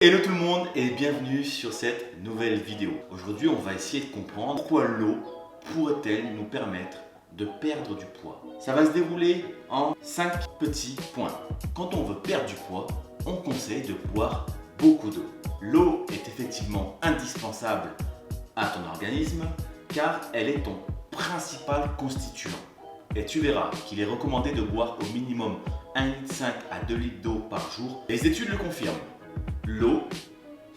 Hello tout le monde et bienvenue sur cette nouvelle vidéo. Aujourd'hui on va essayer de comprendre pourquoi l'eau pourrait-elle nous permettre de perdre du poids. Ça va se dérouler en 5 petits points. Quand on veut perdre du poids, on conseille de boire beaucoup d'eau. L'eau est effectivement indispensable à ton organisme car elle est ton principal constituant. Et tu verras qu'il est recommandé de boire au minimum 1,5 litre à 2 litres d'eau par jour. Les études le confirment. L'eau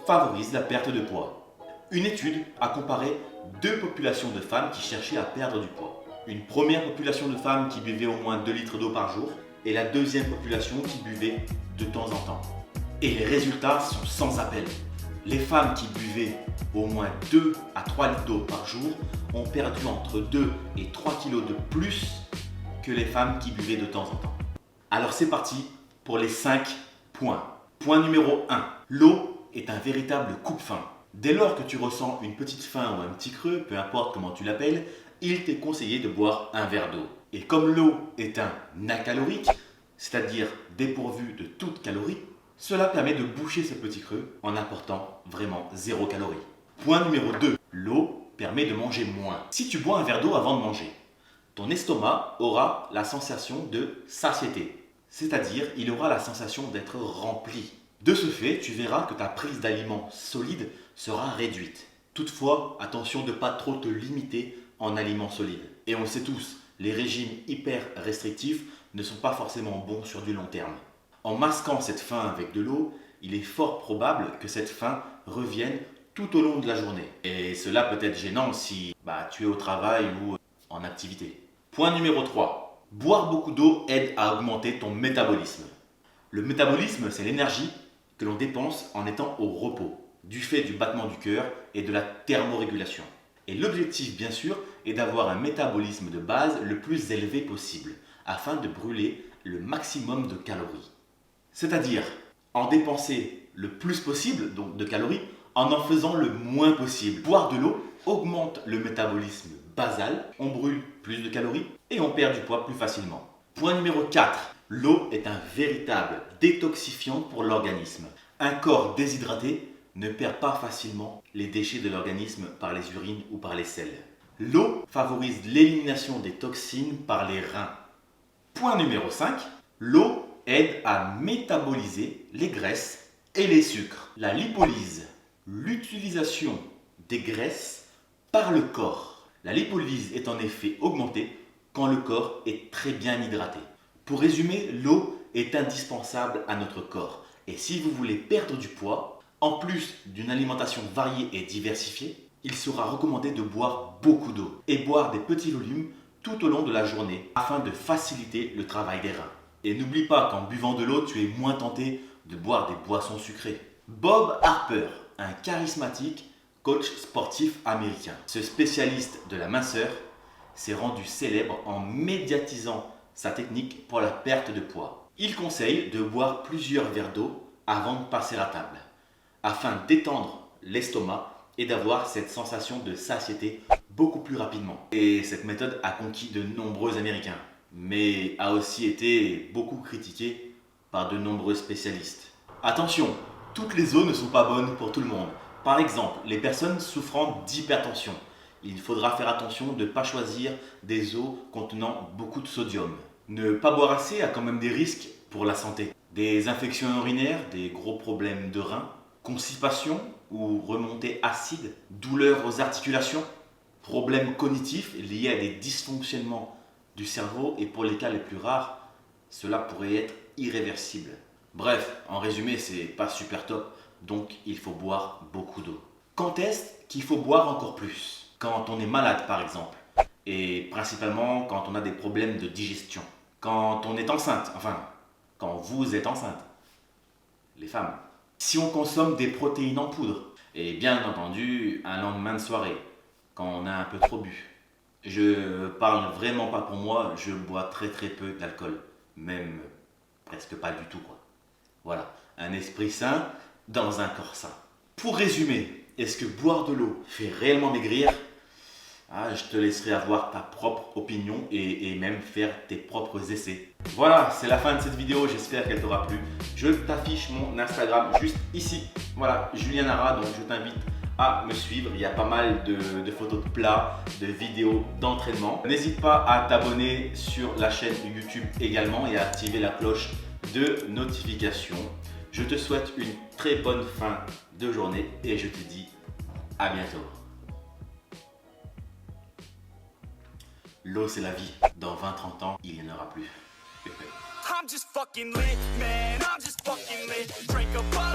favorise la perte de poids. Une étude a comparé deux populations de femmes qui cherchaient à perdre du poids. Une première population de femmes qui buvait au moins 2 litres d'eau par jour et la deuxième population qui buvait de temps en temps. Et les résultats sont sans appel. Les femmes qui buvaient au moins 2 à 3 litres d'eau par jour ont perdu entre 2 et 3 kilos de plus que les femmes qui buvaient de temps en temps. Alors c'est parti pour les 5 points. Point numéro 1. L'eau est un véritable coupe-faim. Dès lors que tu ressens une petite faim ou un petit creux, peu importe comment tu l'appelles, il t'est conseillé de boire un verre d'eau. Et comme l'eau est un acalorique, c'est-à-dire dépourvu de toute calorie, cela permet de boucher ce petit creux en apportant vraiment 0 calorie. Point numéro 2. L'eau permet de manger moins. Si tu bois un verre d'eau avant de manger, ton estomac aura la sensation de satiété. C'est-à-dire, il aura la sensation d'être rempli. De ce fait, tu verras que ta prise d'aliments solides sera réduite. Toutefois, attention de ne pas trop te limiter en aliments solides. Et on le sait tous, les régimes hyper restrictifs ne sont pas forcément bons sur du long terme. En masquant cette faim avec de l'eau, il est fort probable que cette faim revienne tout au long de la journée. Et cela peut être gênant si tu es au travail ou en activité. Point numéro 3. Boire beaucoup d'eau aide à augmenter ton métabolisme. Le métabolisme, c'est l'énergie que l'on dépense en étant au repos, du fait du battement du cœur et de la thermorégulation. Et l'objectif, bien sûr, est d'avoir un métabolisme de base le plus élevé possible, afin de brûler le maximum de calories. C'est-à-dire en dépenser le plus possible donc de calories, en faisant le moins possible. Boire de l'eau augmente le métabolisme basal, on brûle plus de calories et on perd du poids plus facilement. Point numéro 4. L'eau est un véritable détoxifiant pour l'organisme. Un corps déshydraté ne perd pas facilement les déchets de l'organisme par les urines ou par les selles. L'eau favorise l'élimination des toxines par les reins. Point numéro 5. L'eau aide à métaboliser les graisses et les sucres. La lipolyse, l'utilisation des graisses par le corps. La lipolyse est en effet augmentée quand le corps est très bien hydraté. Pour résumer, l'eau est indispensable à notre corps. Et si vous voulez perdre du poids, en plus d'une alimentation variée et diversifiée, il sera recommandé de boire beaucoup d'eau et boire des petits volumes tout au long de la journée afin de faciliter le travail des reins. Et n'oublie pas qu'en buvant de l'eau, tu es moins tenté de boire des boissons sucrées. Bob Harper, un charismatique coach sportif américain. Ce spécialiste de la minceur s'est rendu célèbre en médiatisant sa technique pour la perte de poids. Il conseille de boire plusieurs verres d'eau avant de passer à table, afin d'étendre l'estomac et d'avoir cette sensation de satiété beaucoup plus rapidement. Et cette méthode a conquis de nombreux Américains, mais a aussi été beaucoup critiquée par de nombreux spécialistes. Attention, toutes les eaux ne sont pas bonnes pour tout le monde. Par exemple, les personnes souffrant d'hypertension. Il faudra faire attention de ne pas choisir des eaux contenant beaucoup de sodium. Ne pas boire assez a quand même des risques pour la santé. Des infections urinaires, des gros problèmes de reins, constipation ou remontée acide, douleurs aux articulations, problèmes cognitifs liés à des dysfonctionnements du cerveau et pour les cas les plus rares, cela pourrait être irréversible. Bref, en résumé, c'est pas super top. Donc il faut boire beaucoup d'eau. Quand est-ce qu'il faut boire encore plus? Quand on est malade par exemple. Et principalement quand on a des problèmes de digestion. Quand on est enceinte, enfin, quand vous êtes enceinte. Les femmes. Si on consomme des protéines en poudre. Et bien entendu, un lendemain de soirée. Quand on a un peu trop bu. Je parle vraiment pas pour moi, je bois très peu d'alcool. Même presque pas du tout quoi. Voilà, un esprit sain dans un corps sain. Pour résumer, est-ce que boire de l'eau fait réellement maigrir? je te laisserai avoir ta propre opinion et même faire tes propres essais. Voilà, c'est la fin de cette vidéo, j'espère qu'elle t'aura plu. Je t'affiche mon Instagram juste ici. Voilà, Julien Nara, donc je t'invite à me suivre. Il y a pas mal de photos de plats, de vidéos d'entraînement. N'hésite pas à t'abonner sur la chaîne YouTube également et à activer la cloche de notification. Je te souhaite une très bonne fin de journée et je te dis à bientôt. L'eau c'est la vie. Dans 20-30 ans, il n'y en aura plus. I'm just fucking lit, man. I'm just fucking lit. Drink a bottle.